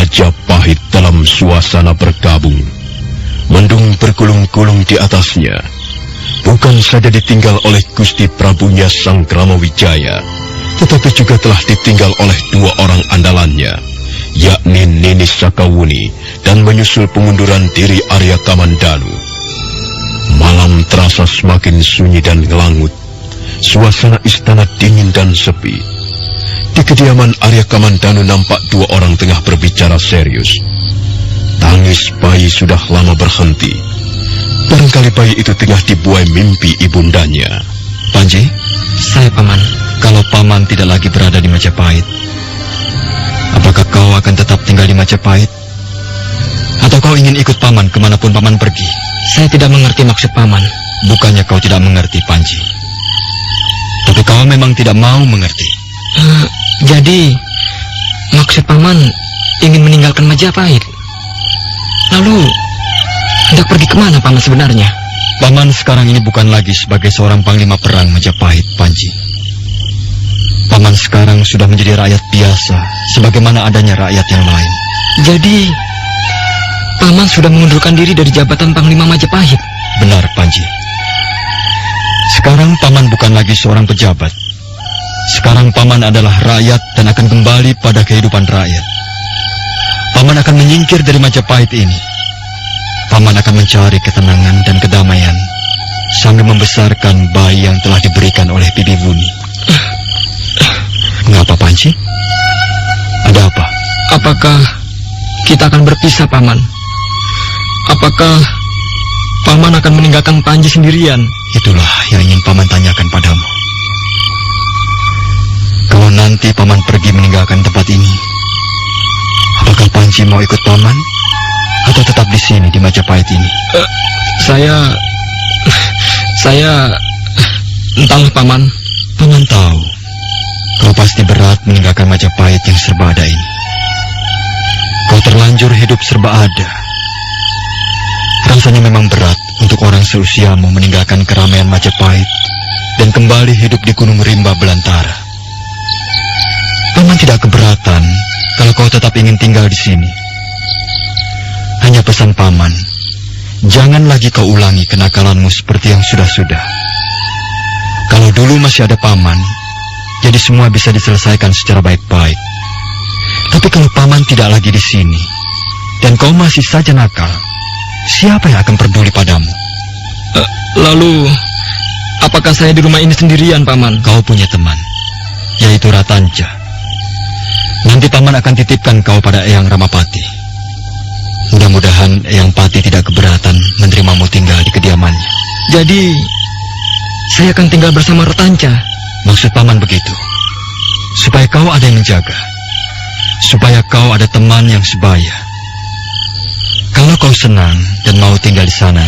Majapahit dalam suasana berkabung. Mendung bergulung-gulung di atasnya. Bukan saja ditinggal oleh Gusti Prabunya Sang Kramawijaya, tetapi juga telah ditinggal oleh dua orang andalannya, yakni Nini Sakawuni dan menyusul pengunduran diri Arya Kamandanu. Malam terasa semakin sunyi dan ngelangut. Suasana istana dingin dan sepi. Di kediaman Arya Kamandanu nampak dua orang tengah berbicara serius. Tangis bayi sudah lama berhenti. Barangkali bayi itu tengah dibuai mimpi ibundanya. Panji, saya paman. Kalau paman tidak lagi berada di Majapahit, apakah kau akan tetap tinggal di Majapahit? Atau kau ingin ikut paman kemanapun paman pergi? Saya tidak mengerti maksud paman. Bukannya kau tidak mengerti, Panji. Tapi kau memang tidak mau mengerti. Jadi, maksud paman ingin meninggalkan Majapahit. Lalu, hendak pergi kemana paman sebenarnya? Paman sekarang ini bukan lagi sebagai seorang panglima perang Majapahit, Panji. Paman sekarang sudah menjadi rakyat biasa, sebagaimana adanya rakyat yang lain. Jadi, paman sudah mengundurkan diri dari jabatan panglima Majapahit? Benar, Panji. Sekarang paman bukan lagi seorang pejabat. Sekarang paman adalah rakyat dan akan kembali pada kehidupan rakyat. Paman akan menyingkir dari Majapahit ini. Paman akan mencari ketenangan dan kedamaian sambil membesarkan bayi yang telah diberikan oleh Bibi Wuni. Mengapa, Panji? Ada apa? Apakah kita akan berpisah, paman? Apakah paman akan meninggalkan Panji sendirian? Itulah yang ingin paman tanyakan padamu. Kalau nanti paman pergi meninggalkan tempat ini, apakah Panji mau ikut paman? Atau tetap di sini, di Majapahit ini? Saya entahlah, paman. Paman tahu, kau pasti berat meninggalkan Majapahit yang serba ada ini. Kau terlanjur hidup serba ada. Rasanya memang berat untuk orang seusiamu meninggalkan keramaian Majapahit dan kembali hidup di Gunung Rimba belantara. Paman tidak keberatan kalau kau tetap ingin tinggal di sini. Hanya pesan paman, jangan lagi kau ulangi kenakalanmu seperti yang sudah-sudah. Kalau dulu masih ada paman, jadi semua bisa diselesaikan secara baik-baik. Tapi kalau paman tidak lagi di sini, dan kau masih saja nakal, siapa yang akan peduli padamu? Lalu, apakah saya di rumah ini sendirian, paman? Kau punya teman, yaitu Ratanja. Nanti paman akan titipkan kau pada Eyang Ramapati. Mudah-mudahan Eyang Pati tidak keberatan menerimamu tinggal di kediamannya. Jadi, saya akan tinggal bersama Ratanja. Maksud paman begitu, supaya kau ada yang menjaga, supaya kau ada teman yang sebaya. Kalau kau senang dan mau tinggal di sana,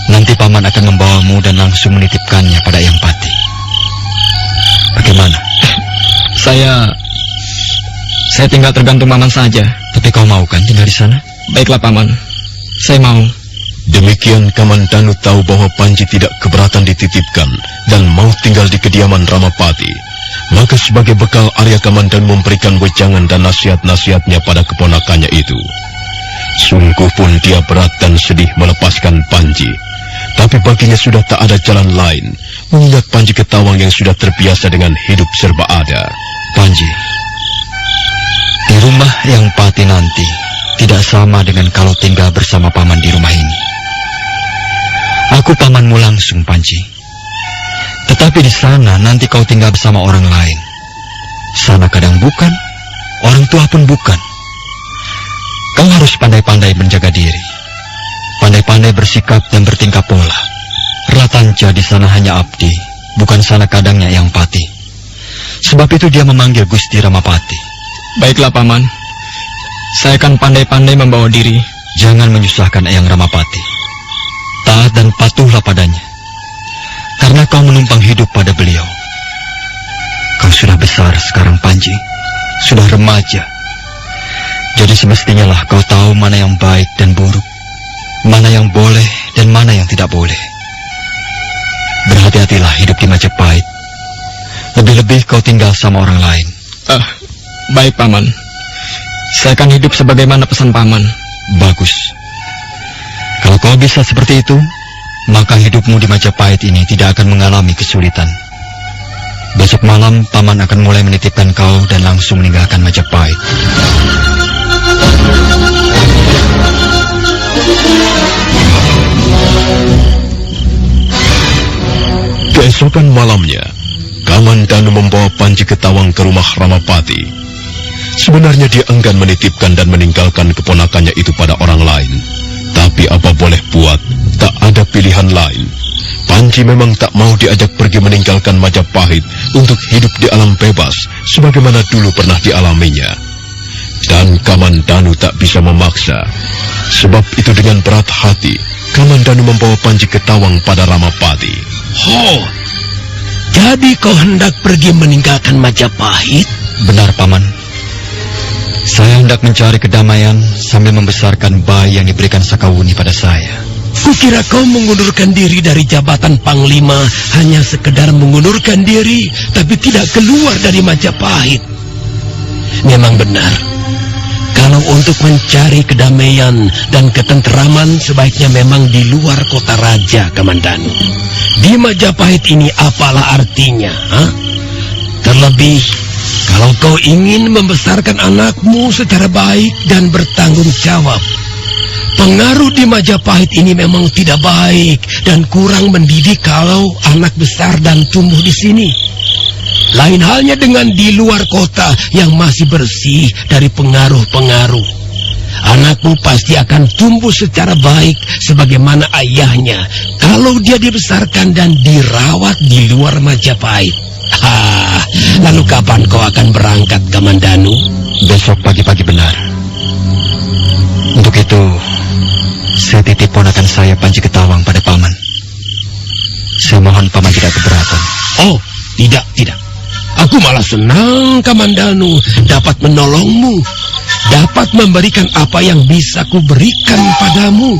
nanti paman akan membawamu dan langsung menitipkannya pada Eyang Pati. Bagaimana? Saya tinggal tergantung paman saja. Tapi kau mau kan tinggal di sana? Baiklah, paman. Saya mau. Demikian Kamandanu tahu bahwa Panji tidak keberatan dititipkan dan mau tinggal di kediaman Ramapati. Maka sebagai bekal Arya Kamandanu memberikan wejangan dan nasihat-nasihatnya pada keponakannya itu. Sungguh pun dia berat dan sedih melepaskan Panji. Tapi baginya sudah tak ada jalan lain, mengingat Panji Ketawang yang sudah terbiasa dengan hidup serba ada. Panji, di rumah Eyang Pati nanti tidak sama dengan kalau tinggal bersama paman di rumah ini. Aku pamanmu langsung, Panji. Tetapi di sana nanti kau tinggal bersama orang lain. Sana kadang bukan, orang tua pun bukan. Kau harus pandai-pandai menjaga diri. Pandai-pandai bersikap dan bertingkah pola. Ratanja di sana hanya abdi, bukan sana kadangnya Eyang Pati. Sebab itu dia memanggil Gusti Ramapati. Baiklah, paman. Saya akan pandai-pandai membawa diri. Jangan menyusahkan Eyang Ramapati. Taat dan patuhlah padanya. Karena kau menumpang hidup pada beliau. Kau sudah besar sekarang, Panji. Sudah remaja. Jadi semestinya lah kau tahu mana yang baik dan buruk. Mana yang boleh dan mana yang tidak boleh. Berhati-hatilah hidup di Majapahit. Lebih-lebih kau tinggal sama orang lain. Baik, paman. Saya akan hidup sebagaimana pesan paman. Bagus. Kalau kau bisa seperti itu, maka hidupmu di Majapahit ini tidak akan mengalami kesulitan. Besok malam paman akan mulai menitipkan kau dan langsung meninggalkan Majapahit. Keesokan malamnya, Kamandanu membawa Panji Ketawang ke rumah Ramapati. Sebenarnya dia enggan menitipkan dan meninggalkan keponakannya itu pada orang lain. Tapi apa boleh buat, tak ada pilihan lain. Panji memang tak mau diajak pergi meninggalkan Majapahit untuk hidup di alam bebas sebagaimana dulu pernah dialaminya. Dan Kamandanu tak bisa memaksa. Sebab itu dengan berat hati, Kamandanu membawa Panji Ketawang pada Ramapati. Oh, jadi kau hendak pergi meninggalkan Majapahit? Benar, Paman. Saya hendak mencari kedamaian sambil membesarkan bayi yang diberikan Sakawuni pada saya. Kukira kau mengundurkan diri dari jabatan Panglima hanya sekedar mengundurkan diri, tapi tidak keluar dari Majapahit. Memang benar. Kalau untuk mencari kedamaian dan ketenteraman sebaiknya memang di luar kota raja, Kamandanu. Di Majapahit ini apalah artinya, ha? Terlebih kalau kau ingin membesarkan anakmu secara baik dan bertanggung jawab. Pengaruh di Majapahit ini memang tidak baik dan kurang mendidik kalau anak besar dan tumbuh di sini. Lain halnya dengan di luar kota yang masih bersih dari pengaruh-pengaruh. Anakmu pasti akan tumbuh secara baik sebagaimana ayahnya kalau dia dibesarkan dan dirawat di luar Majapahit. Lalu kapan kau akan berangkat, Kamandanu? Besok pagi-pagi benar. Untuk itu, saya titip ponakan saya Panji Ketawang pada Paman. Saya mohon Paman tidak keberatan. Oh, tidak. Aku malah senang, Kamandanu, dapat menolongmu, dapat memberikan apa yang bisa kuberikan padamu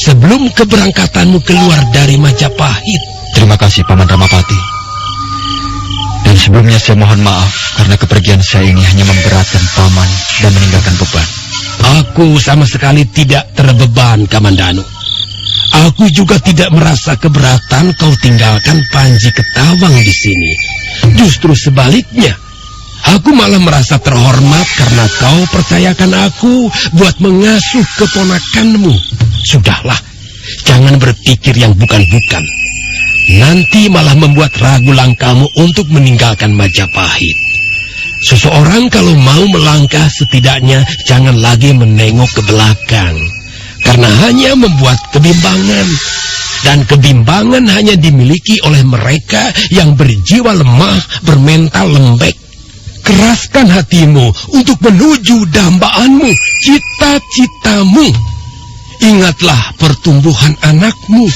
sebelum keberangkatanmu keluar dari Majapahit. Terima kasih, Paman Ramapati. Dan sebelumnya saya mohon maaf karena kepergian saya ini hanya memberatkan Paman dan meninggalkan beban. Aku sama sekali tidak terbeban, Kamandanu. Aku juga tidak merasa keberatan kau tinggalkan Panji Ketawang di sini. Justru sebaliknya, aku malah merasa terhormat karena kau percayakan aku buat mengasuh keponakanmu. Sudahlah, jangan berpikir yang bukan-bukan. Nanti malah membuat ragu langkahmu untuk meninggalkan Majapahit. Seseorang kalau mau melangkah setidaknya jangan lagi menengok ke belakang. Karena hanya membuat kebimbangan. Dan kebimbangan hanya dimiliki oleh mereka yang berjiwa lemah, bermental lembek. Keraskan hatimu untuk menuju dambaanmu, cita-citamu. Ingatlah pertumbuhan anakmu.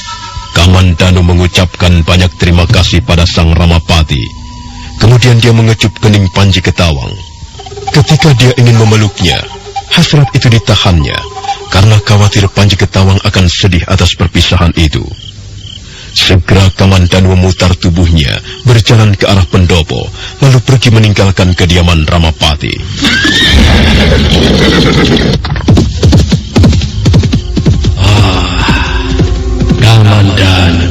Kamandanu mengucapkan banyak terima kasih pada Sang Ramapati. Kemudian dia mengecup kening Panji Ketawang. Ketika dia ingin memeluknya, hasrat itu ditahannya karena khawatir Panji Ketawang akan sedih atas perpisahan itu. Segera Kamandanu memutar tubuhnya, berjalan ke arah pendopo, lalu pergi meninggalkan kediaman Ramapati. Kamandanu,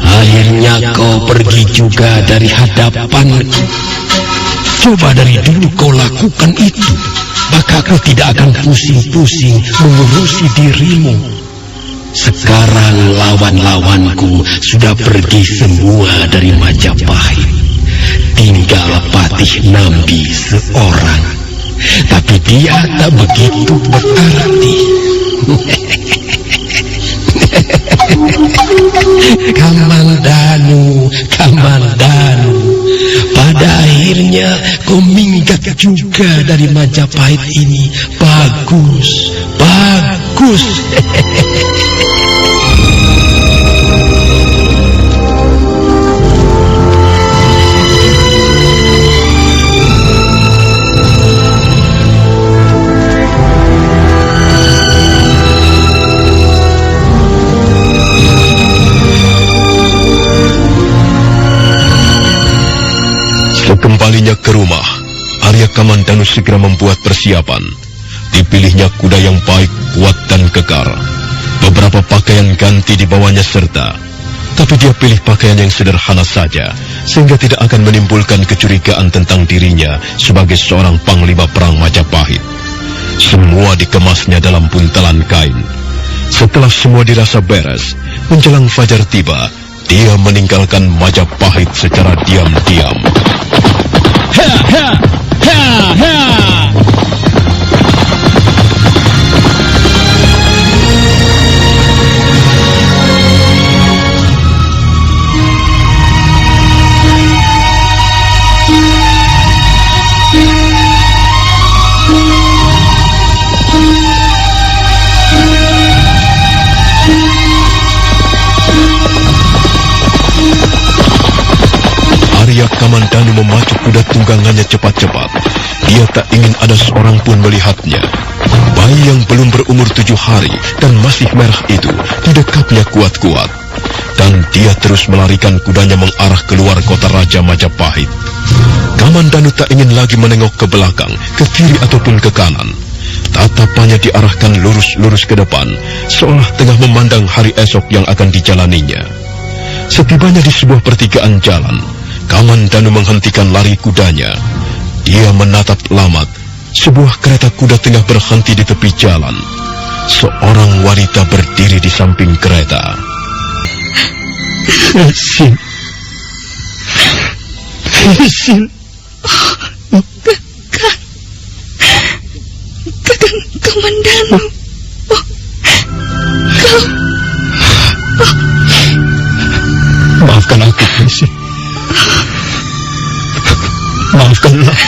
akhirnya kau pergi juga dari hadapanku. Coba dari dulu kau lakukan itu, maka kau tidak akan pusing-pusing mengurusi dirimu. Sekarang lawan-lawanku sudah pergi semua dari Majapahit. Tinggal Patih Nambi seorang. Tapi dia tak begitu berarti. Kamandanu, pada akhirnya kau minggat juga dari Majapahit ini. Bagus. Sekembalinya ke rumah, Arya Kamandanu segera membuat persiapan. Dipilihnya kuda yang baik, kuat dan kekar. Beberapa pakaian ganti dibawanya serta. Tapi dia pilih pakaian yang sederhana saja, sehingga tidak akan menimbulkan kecurigaan tentang dirinya sebagai seorang panglima perang Majapahit. Semua dikemasnya dalam buntalan kain. Setelah semua dirasa beres, menjelang fajar tiba, dia meninggalkan Majapahit secara diam-diam. Ha ha ha ha. Arya Kamandanu memacu kuda tunggangannya cepat-cepat. Dia tak ingin ada seorang pun melihatnya. Bayi yang belum berumur 7 hari dan masih merah itu didekapnya kuat-kuat. Dan dia terus melarikan kudanya mengarah keluar kota Raja Majapahit. Kamandanu tak ingin lagi menengok ke belakang, ke kiri ataupun ke kanan. Tatapannya diarahkan lurus-lurus ke depan, seolah tengah memandang hari esok yang akan dijalaninya. Setibanya di sebuah pertigaan jalan, Kamandanu menghentikan lari kudanya. Dia menatap lamat. Sebuah kereta kuda tengah berhenti di tepi jalan. Seorang wanita berdiri di samping kereta. Mesin. Kakang Kamandanu. Maafkan aku, Mesin. Maafkanlah.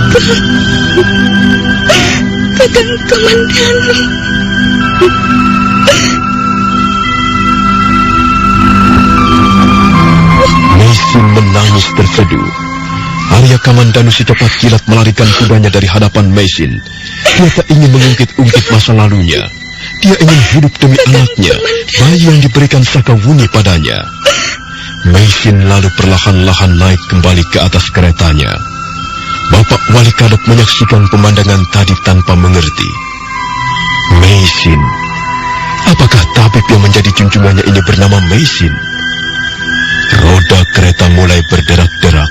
Kakang Kamandanu. Kakang Kamandanu. Mesin menangis terseduh. Arya Kamandanu secepat kilat melarikan kudanya dari hadapan Mesin. Dia tak ingin mengungkit-ungkit masa lalunya. Dia ingin hidup demi anaknya, bayi yang diberikan Sakawuni padanya. Mesin lalu perlahan-lahan naik kembali ke atas keretanya. Bapak Wali Kadep menyaksikan pemandangan tadi tanpa mengerti. Mesin, apakah tabib yang menjadi junjungannya ini bernama Mesin? Roda kereta mulai berderak-derak.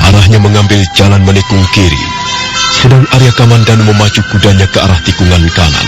Arahnya mengambil jalan menikung kiri. Sedang Arya Kamandanu memacu kudanya ke arah tikungan kanan.